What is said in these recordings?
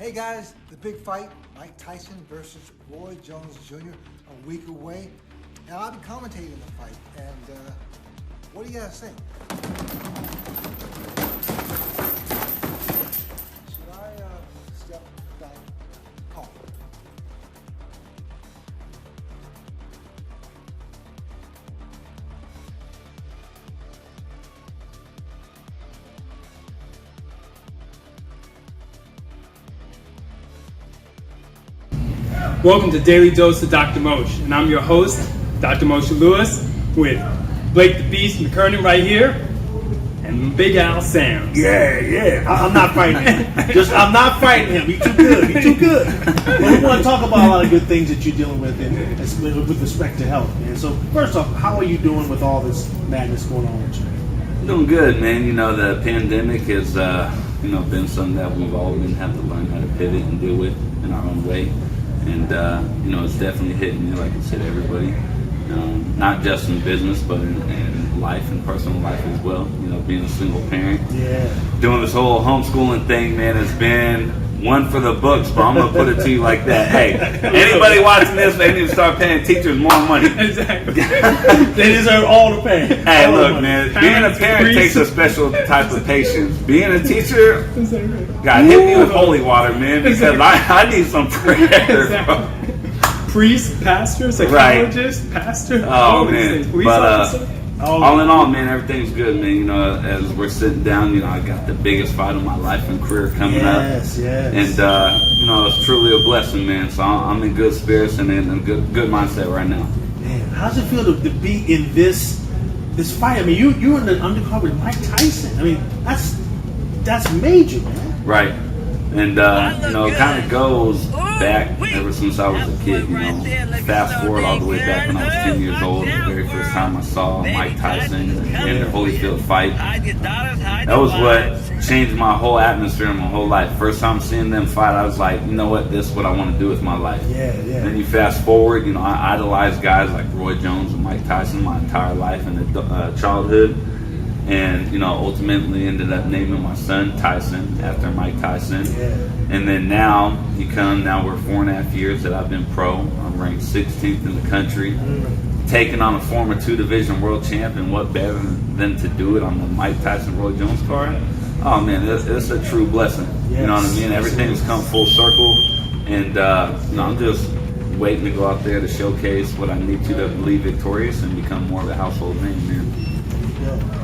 Hey guys, the big fight, Mike Tyson versus Roy Jones Jr. a week away. Now I'll be commentating the fight, and what do you guys think? Should I step back? Call. Welcome to Daily Dose of Dr. Moshe, and I'm your host, Dr. Moshe Lewis, with Blake the Beast McKernan right here, and Big Al Sam's. Yeah. I'm not fighting him. I'm not fighting him. He's too good. But we want to talk about a lot of good things that you're dealing with, with respect to health, man. So first off, how are you doing with all this madness going on with you? Doing good, man. You know, the pandemic has, been something that we've all been having to learn how to pivot and deal with in our own way. And, it's definitely hitting me, like I said, everybody. Not just in business, but in life and personal life as well. You know, being a single parent. Yeah. Doing this whole homeschooling thing, man, has been one for the books, but I'm going to put it to you like that. Hey, anybody watching this, they need to start paying teachers more money. Exactly. They deserve all the pay. Hey, look, man, being a parent takes a special type of patience. Being a teacher, God, hit me with holy water, man, because I need some prayer, bro. Priest, pastor, psychologist, pastor. Oh, man. Police But, officer. all in all, man, everything's good, man. You know, as we're sitting down, I got the biggest fight of my life and career coming up. Yes. And, it's truly a blessing, man. So I'm in good spirits and in a good mindset right now. Man, how's it feel to be in this fight? I mean, you're in the undercard with Mike Tyson. I mean, that's major, man. Right. And, it kind of goes back ever since I was a kid, Fast forward all the way back when I was 10 years old, the very first time I saw Mike Tyson in the Holyfield fight. That was what changed my whole atmosphere and my whole life. First time seeing them fight, I was like, you know what, this is what I want to do with my life. Yeah. Then you fast forward, I idolized guys like Roy Jones and Mike Tyson my entire life and childhood. And, ultimately ended up naming my son Tyson after Mike Tyson. Yeah. And then now we're 4.5 years that I've been pro. I'm ranked 16th in the country. Taking on a former 2-division world champion, what better than to do it on the Mike Tyson Roy Jones card? Oh man, it's a true blessing. Yes. You know what I mean? Everything's come full circle. And, I'm just waiting to go out there to showcase what I need to leave victorious and become more of a household name, man.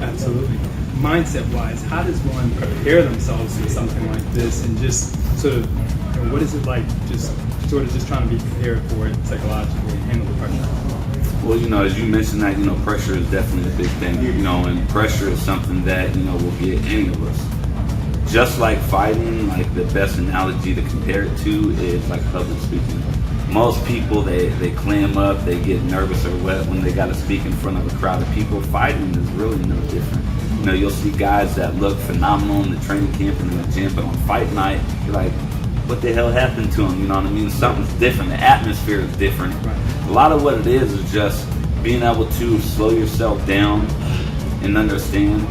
Absolutely. Mindset-wise, how does one prepare themselves for something like this, and just sort of, what is it like, just trying to be prepared for it psychologically and handle the pressure? Well, as you mentioned that, pressure is definitely a big thing, and pressure is something that, will get any of us. Just like fighting, like the best analogy to compare it to is like public speaking. Most people, they clam up, they get nervous or wet when they got to speak in front of a crowd of people. Fighting is really no different. You'll see guys that look phenomenal in the training camp and in the gym, but on fight night, you're like, what the hell happened to them? You know what I mean? Something's different. The atmosphere is different. Right. A lot of what it is just being able to slow yourself down and understand,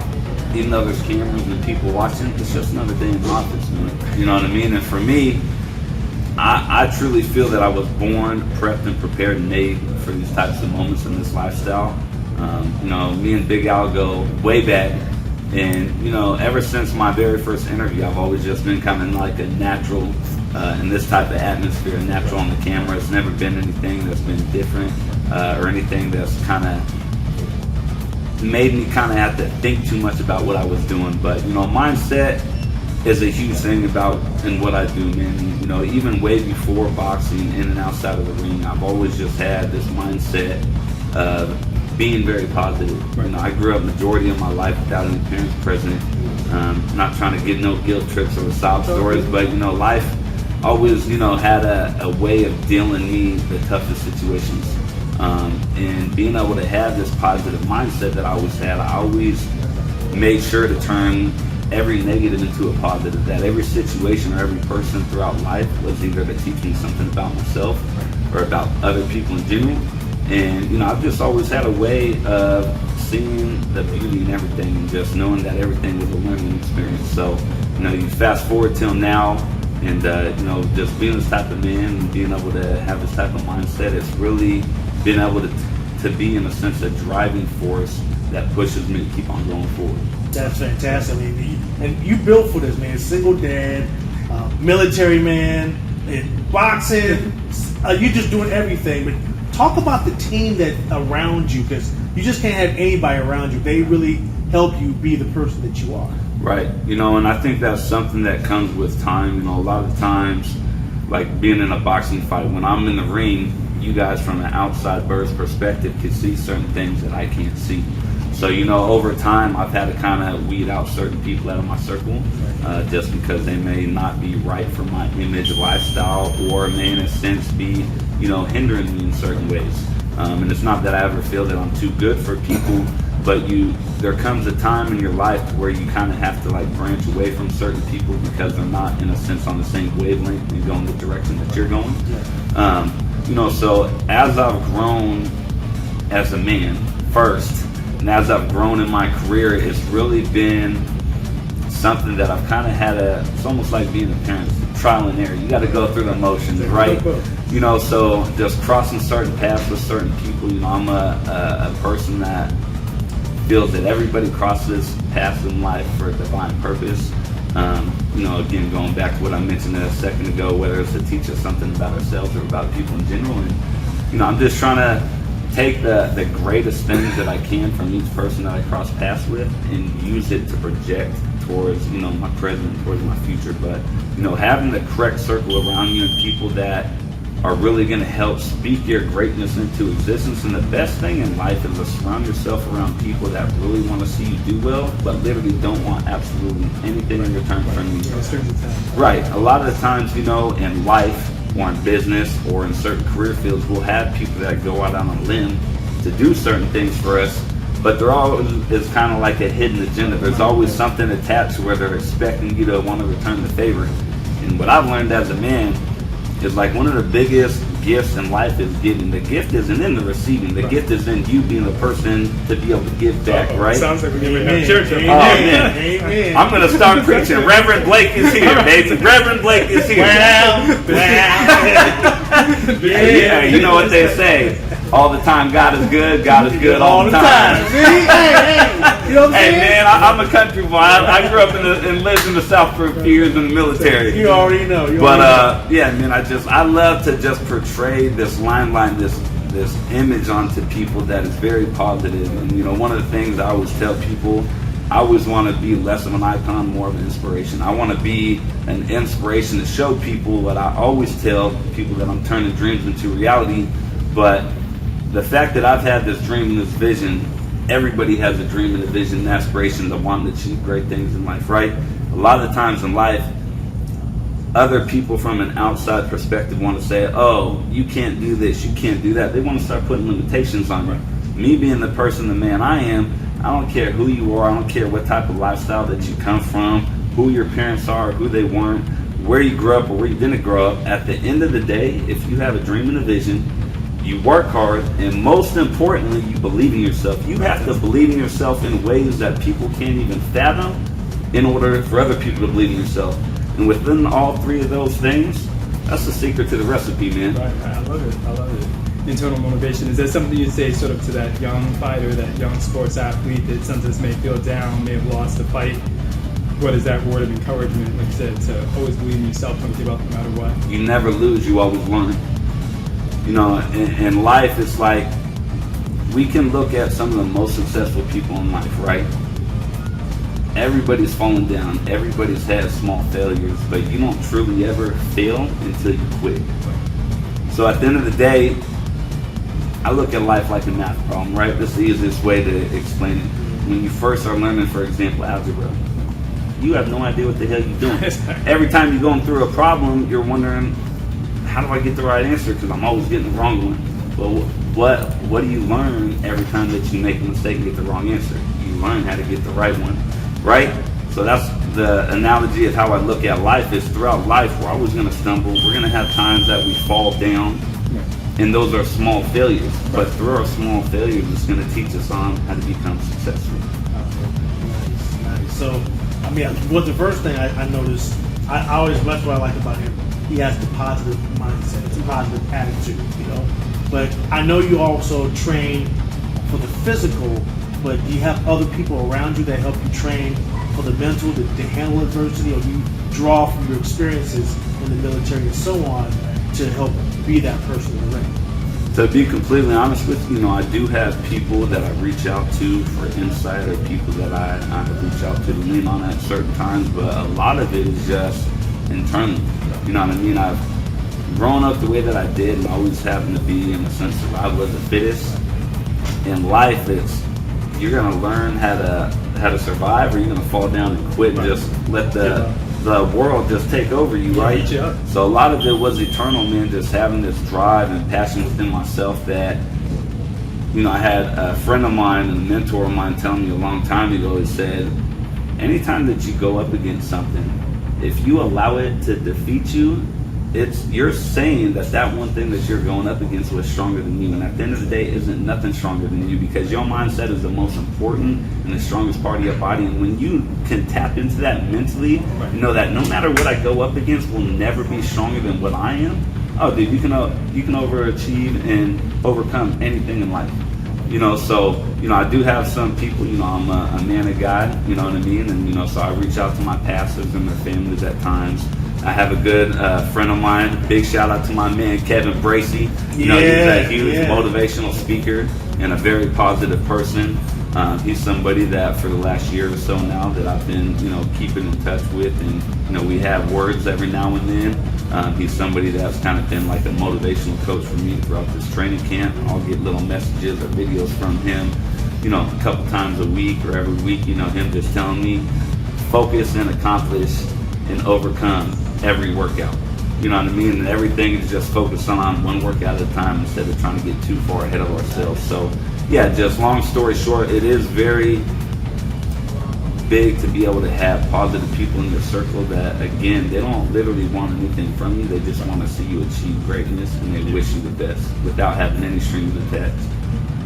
even though there's cameras and people watching, it's just another day in the office, man. You know what I mean? And for me, I truly feel that I was born, prepped, and prepared and made for these types of moments in this lifestyle. Me and Big Al go way back. And, ever since my very first interview, I've always just been kind of like a natural in this type of atmosphere, natural on the camera. It's never been anything that's been different or anything that's kind of made me kind of have to think too much about what I was doing. But, mindset is a huge thing in what I do, man. Even way before boxing, in and outside of the ring, I've always just had this mindset of being very positive. Right. I grew up majority of my life without any parents present. Not trying to get no guilt trips or sob stories, but life always had a way of dealing me the toughest situations. And being able to have this positive mindset that I always had, I always made sure to turn every negative into a positive, that every situation or every person throughout life was either to teach me something about myself or about other people in general. And, I've just always had a way of seeing the beauty in everything and just knowing that everything was a learning experience. So, you fast forward till now, And just being this type of man and being able to have this type of mindset, it's really been able to be, in a sense, a driving force that pushes me to keep on going forward. That's fantastic. I mean, and you built for this, man. Single dad, military man, and boxing. You're just doing everything. But talk about the team that around you, because you just can't have anybody around you. They really help you be the person that you are. Right. And I think that's something that comes with time. A lot of times, like being in a boxing fight, when I'm in the ring, you guys from an outside bird's perspective can see certain things that I can't see. So, over time, I've had to kind of weed out certain people out of my circle just because they may not be right for my image, lifestyle, or may, in a sense, be, hindering me in certain ways. And it's not that I ever feel that I'm too good for people, but there comes a time in your life where you kind of have to branch away from certain people because they're not, in a sense, on the same wavelength and going the direction that you're going. So as I've grown as a man first, and as I've grown in my career, it's really been something that I've kind of had it's almost like being a parent, trial and error. You got to go through the motions, right? So just crossing certain paths with certain people, I'm a person that feels that everybody crosses paths in life for a divine purpose. Again, going back to what I mentioned a second ago, whether it's to teach us something about ourselves or about people in general. And, I'm just trying to take the greatest things that I can from each person that I cross paths with and use it to project towards, my present, towards my future. But, having the correct circle around you and people that are really going to help speak your greatness into existence. And the best thing in life is to surround yourself around people that really want to see you do well, but literally don't want absolutely anything in return from you. Right. A lot of the times, in life or in business or in certain career fields, we'll have people that go out on a limb to do certain things for us, but there always is kind of like a hidden agenda. There's always something attached where they're expecting you to want to return the favor. And what I've learned as a man is one of the biggest gifts in life is giving. The gift isn't in the receiving. The gift is in you being the person to be able to give back, right? Sounds like we're giving a church. Oh, man. Amen. I'm going to start preaching. Reverend Blake is here, baby. Reverend Blake is here. Yeah, you know what they say. All the time, God is good all the time. You know what I'm saying? Hey, man, I'm a country boy. I grew up and lived in the South for a few years in the military. You already know. Yeah, man, I love to just portray this limelight, this image onto people that is very positive. And, one of the things I always tell people, I always want to be less of an icon, more of an inspiration. I want to be an inspiration to show people what I always tell people, that I'm turning dreams into reality. But the fact that I've had this dream and this vision, everybody has a dream and a vision and aspiration to want to achieve great things in life, right? A lot of the times in life, other people from an outside perspective want to say, oh, you can't do this, you can't do that. They want to start putting limitations on you. Me being the person, the man I am, I don't care who you are, I don't care what type of lifestyle that you come from, who your parents are, who they weren't, where you grew up or where you didn't grow up. At the end of the day, if you have a dream and a vision, you work hard, and most importantly, you believe in yourself. You have to believe in yourself in ways that people can't even fathom in order for other people to believe in yourself. And within all three of those things, that's the secret to the recipe, man. Right. I love it. Internal motivation. Is that something you say sort of to that young fighter, that young sports athlete that sometimes may feel down, may have lost a fight? What is that word of encouragement, like you said, to always believe in yourself, don't give up no matter what? You never lose, you always learn. In life, it's like we can look at some of the most successful people in life, right? Everybody's fallen down. Everybody's had small failures, but you don't truly ever fail until you quit. So at the end of the day, I look at life like a math problem, right? This is the easiest way to explain it. When you first are learning, for example, algebra, you have no idea what the hell you're doing. Every time you're going through a problem, you're wondering, how do I get the right answer? Because I'm always getting the wrong one. But what do you learn every time that you make a mistake and get the wrong answer? You learn how to get the right one, right? So that's the analogy of how I look at life. Is throughout life, we're always going to stumble. We're going to have times that we fall down, and those are small failures. But through our small failures, it's going to teach us on how to become successful. Nice. So, the first thing I noticed I always, that's what I like about him. He has the positive mindset, it's a positive attitude, you know. But I know you also train for the physical, but do you have other people around you that help you train for the mental, to handle adversity, or do you draw from your experiences in the military and so on to help be that person in the ring? To be completely honest with you, I do have people that I reach out to for insight, or people that I reach out to lean on at certain times, but a lot of it is just internal. You know what I mean? I've grown up the way that I did, and always having to be, in a sense, survival of the fittest. In life, you're gonna learn how to survive, or you're gonna fall down and quit and just let the world just take over you, right? So a lot of it was eternal, man, just having this drive and passion within myself that, I had a friend of mine and a mentor of mine tell me a long time ago, he said, anytime that you go up against something, if you allow it to defeat you, you're saying that one thing that you're going up against was stronger than you, and at the end of the day, isn't nothing stronger than you, because your mindset is the most important and the strongest part of your body. And when you can tap into that mentally, you know that no matter what I go up against will never be stronger than what I am. Oh, dude, you can overachieve and overcome anything in life. So I do have some people. I'm a man of God. You know what I mean, and so I reach out to my pastors and their families at times. I have a good friend of mine. Big shout out to my man Kevin Bracey. He's a huge motivational speaker and a very positive person. He's somebody that for the last year or so now that I've been, keeping in touch with, and we have words every now and then. He's somebody that's kind of been like a motivational coach for me throughout this training camp. I'll get little messages or videos from him, a couple times a week or every week. Him just telling me, focus and accomplish and overcome every workout. You know what I mean? And everything is just focused on one workout at a time instead of trying to get too far ahead of ourselves. So yeah, just long story short, it is very big to be able to have positive people in your circle that, again, they don't literally want anything from you. They just want to see you achieve greatness, and they wish you the best without having any strings attached.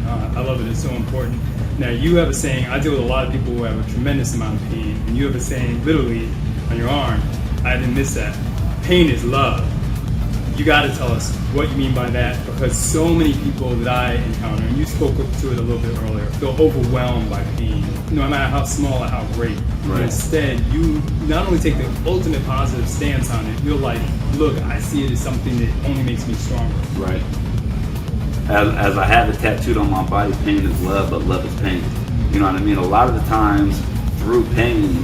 I love it. It's so important. Now, you have a saying, I deal with a lot of people who have a tremendous amount of pain, and you have a saying literally on your arm. I didn't miss that. Pain is love. You got to tell us what you mean by that, because so many people that I encounter, and you spoke to it a little bit earlier, feel overwhelmed by pain, no matter how small or how great. Right. But instead, you not only take the ultimate positive stance on it, you're like, look, I see it as something that only makes me stronger. Right. As I have it tattooed on my body, pain is love, but love is pain. You know what I mean? A lot of the times, through pain,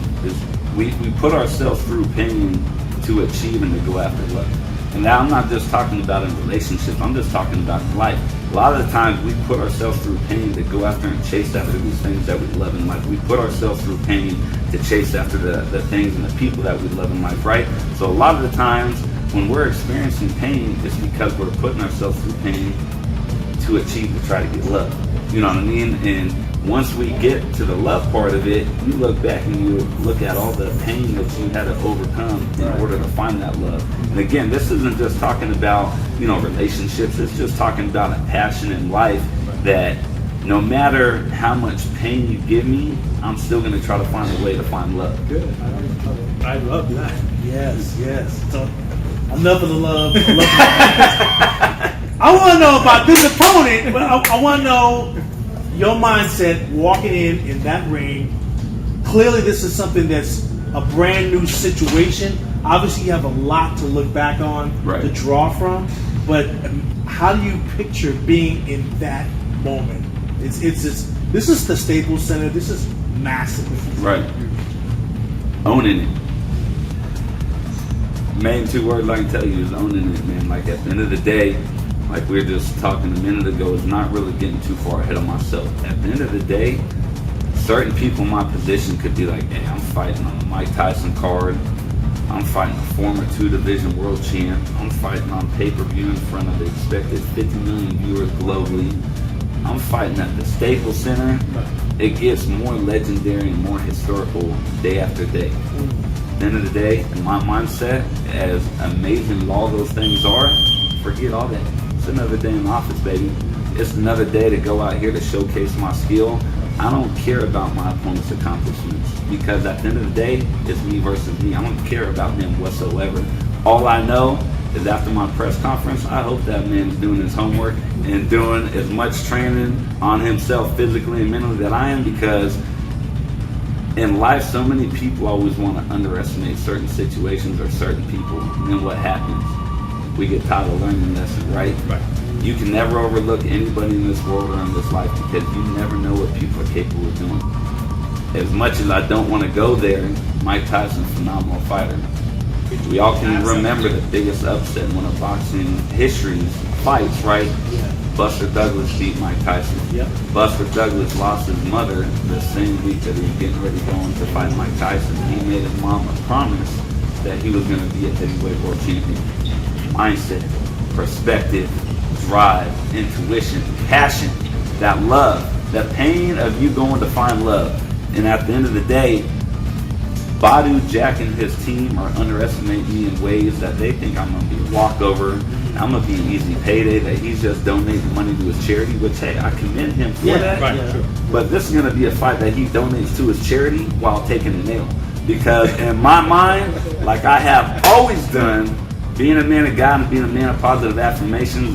we put ourselves through pain to achieve and to go after love. And now I'm not just talking about in relationships, I'm just talking about in life. A lot of the times we put ourselves through pain to go after and chase after these things that we love in life. We put ourselves through pain to chase after the things and the people that we love in life, right? So a lot of the times when we're experiencing pain, it's because we're putting ourselves through pain to achieve, to try to get love. You know what I mean? And once we get to the love part of it, you look back and you look at all the pain that you had to overcome in order to find that love. And again, this isn't just talking about, relationships. It's just talking about a passion in life that no matter how much pain you give me, I'm still going to try to find a way to find love. Good. I love that. Yes. So, enough of the love. I want to know about this opponent, but I want to know your mindset walking in that ring. Clearly, this is something that's a brand new situation. Obviously, you have a lot to look back on, to draw from. But how do you picture being in that moment? It's just, this is the Staples Center. This is massive. Right. Owning it. Main two words I can tell you is owning it, man. Like at the end of the day, like we were just talking a minute ago, is not really getting too far ahead of myself. At the end of the day, certain people in my position could be like, hey, I'm fighting on the Mike Tyson card. I'm fighting a former 2-division world champ. I'm fighting on pay-per-view in front of the expected 50 million viewers globally. I'm fighting at the Staples Center. It gets more legendary and more historical day after day. At the end of the day, in my mindset, as amazing as all those things are, forget all that. It's another day in the office, baby. It's another day to go out here to showcase my skill, I don't care about my opponent's accomplishments, because at the end of the day, it's me versus me. I don't care about him whatsoever. All I know is after my press conference, I hope that man is doing his homework and doing as much training on himself physically and mentally that I am, because in life, so many people always want to underestimate certain situations or certain people. And then what happens? We get taught a learning lesson, right? You can never overlook anybody in this world or in this life, because you never know what people are capable of doing. As much as I don't want to go there, Mike Tyson's a phenomenal fighter. We all can remember the biggest upset in one of boxing history's fights, right? Buster Douglas beat Mike Tyson. Buster Douglas lost his mother the same week that he was getting ready to go in to fight Mike Tyson. He made his mom a promise that he was going to be a heavyweight world champion. Mindset, perspective, drive, intuition, passion, that love, that pain of you going to find love. And at the end of the day, Badu, Jack, and his team are underestimating me in ways that they think I'm going to be a walkover, I'm going to be an easy payday, that he's just donating money to his charity, which, hey, I commend him for that. Sure. But this is going to be a fight that he donates to his charity while taking a nail. Because in my mind, like I have always done, being a man of God and being a man of positive affirmations,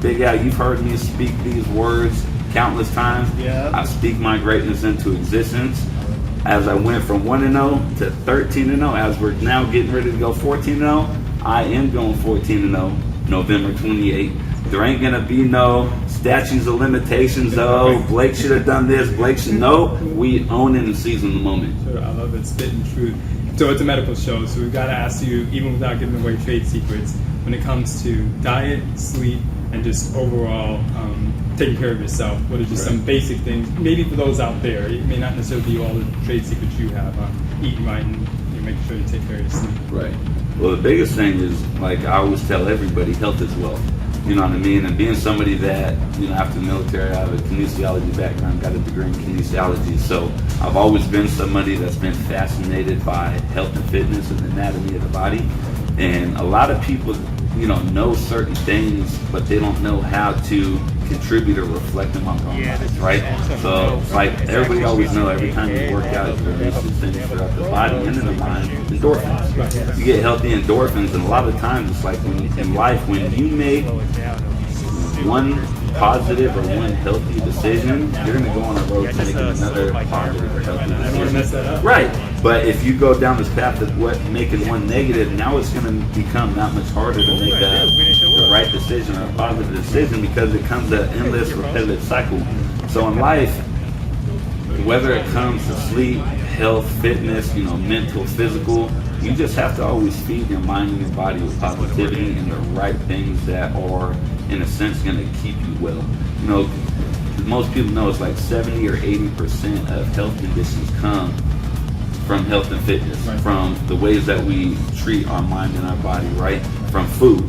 Big Al, you've heard me speak these words countless times. I speak my greatness into existence. As I went from 1-0 to 13-0, as we're now getting ready to go 14-0, I am going 14-0 November 28th. There ain't gonna be no statutes of limitations. Oh, Blake should have done this. Blake should know. We own it and seize in the moment. Sure, I love it. Spitting truth. So it's a medical show, so we've got to ask you, even without giving away trade secrets, when it comes to diet, sleep, and just overall taking care of yourself, what are just some basic things, maybe for those out there, it may not necessarily be all the trade secrets you have on eating right and making sure you take care of your sleep. Right. Well, the biggest thing is, like I always tell everybody, health is wealth. You know what I mean? And being somebody that, after the military, I have a kinesiology background, got a degree in kinesiology. So I've always been somebody that's been fascinated by health and fitness and the anatomy of the body. And a lot of people, know certain things, but they don't know how to contribute or reflect them on their own lives, right? So it's like everybody always know, every time you work out, you release these things throughout the body and in the mind, endorphins. You get healthy endorphins, and a lot of times it's like in life, when you make one positive or one healthy decision, you're going to go on a road to making another positive or healthy decision. Right. But if you go down this path of making one negative, now it's going to become that much harder to make the right decision or a positive decision, because it comes an endless repetitive cycle. So in life, whether it comes to sleep, health, fitness, mental, physical, you just have to always feed your mind and your body with positivity and the right things that are, in a sense, going to keep you well. Most people know it's like 70 or 80% of health conditions come from health and fitness, from the ways that we treat our mind and our body, right? From food.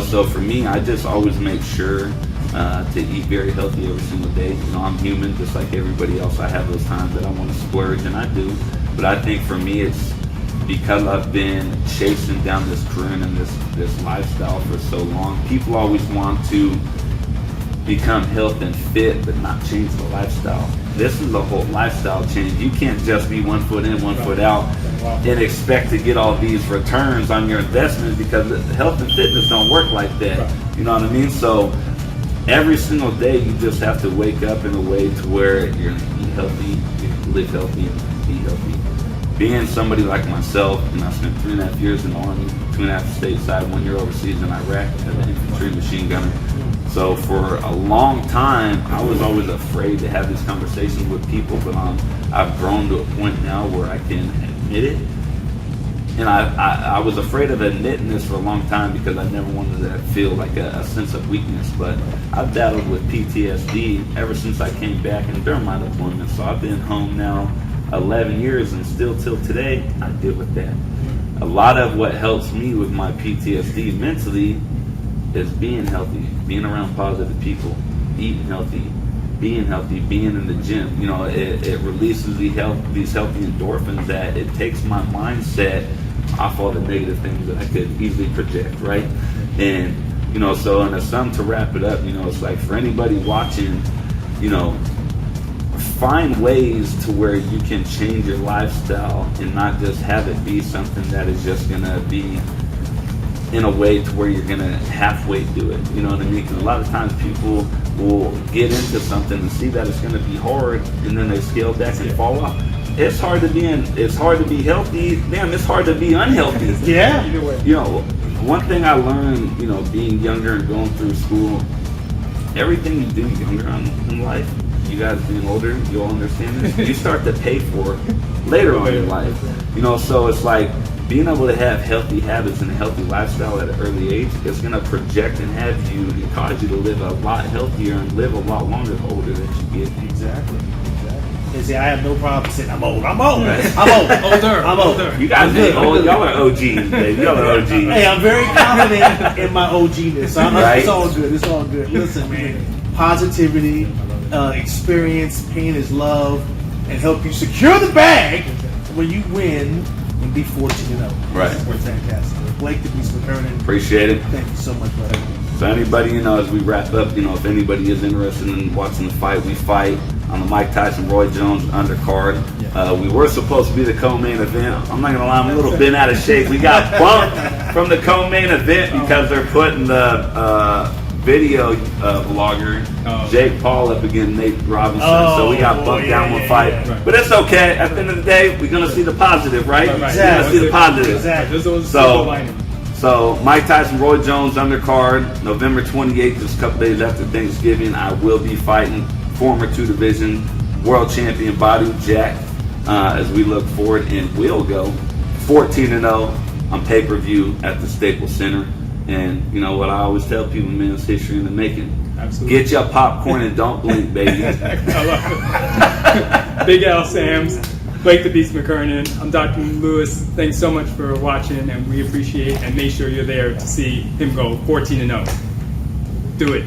So for me, I just always make sure to eat very healthy every single day. I'm human just like everybody else. I have those times that I want to splurge, and I do. But I think for me, it's because I've been chasing down this career and this lifestyle for so long. People always want to become health and fit, but not change the lifestyle. This is a whole lifestyle change. You can't just be 1 foot in, 1 foot out and expect to get all these returns on your investment, because health and fitness don't work like that. You know what I mean? So every single day you just have to wake up in a way to where you're going to eat healthy, live healthy, and be healthy. Being somebody like myself, I spent 3.5 years in the Army, 2.5 stateside, 1 year overseas in Iraq as an infantry machine gunner. So for a long time, I was always afraid to have these conversations with people, but I've grown to a point now where I can admit it. And I was afraid of admitting this for a long time, because I never wanted to feel like a sense of weakness. But I've battled with PTSD ever since I came back and during my deployment. So I've been home now 11 years, and still till today, I deal with that. A lot of what helps me with my PTSD mentally is being healthy, being around positive people, eating healthy, being in the gym. It releases these healthy endorphins that it takes my mindset off all the negative things that I could easily project, right? And, so in a sum, to wrap it up, it's like for anybody watching, find ways to where you can change your lifestyle and not just have it be something that is just gonna be in a way to where you're gonna halfway do it. You know what I mean? Because a lot of times people will get into something and see that it's gonna be hard, and then they scale back and fall off. It's hard to be healthy. Damn, it's hard to be unhealthy. Yeah. Either way. You know, one thing I learned, you know, being younger and going through school, everything you do younger in life, you guys being older, you'll understand this. You start to pay for later on in life. You know, so it's like being able to have healthy habits and a healthy lifestyle at an early age is going to project and have you and cause you to live a lot healthier and live a lot longer the older that you get. Exactly. And see, I have no problem saying I'm old. I'm old. Right. I'm old. Older. Older. You guys I'm good. ain't old. Y'all are OGs, baby. Y'all are OGs. Hey, I'm very confident in my OG-ness. So Right. It's all good. It's all good. Listen, man. Positivity, experience, pain is love, and help you secure the bag when you win and be 14-0. Right. We're fantastic. Blake the Beast McKernan. Appreciate it. Thank you so much, brother. So anybody, you know, as we wrap up, you know, if anybody is interested in watching the fight, we fight on the Mike Tyson Roy Jones undercard. We were supposed to be the co-main event. I'm not gonna lie, I'm a little bent out of shape. We got bumped from the co-main event because they're putting the video vlogger Jake Paul up against Nate Robinson. So we got bumped down one fight. Right. But it's okay. At the end of the day, we're gonna see the positive, right? Right. We're gonna see the positive. Exactly. So Mike Tyson, Roy Jones undercard, November 28th, just a couple days after Thanksgiving. I will be fighting former 2 division world champion Badu Jack as we look forward, and we'll go 14-0 on pay-per-view at the Staples Center. And you know what I always tell people, man, it's history in the making. Absolutely. Get your popcorn and don't blink, baby. I love it. Big L Sams, Blake the Beast McKernan. I'm Dr. Lewis. Thanks so much for watching, and we appreciate, and make sure you're there to see him go 14-0. Do it.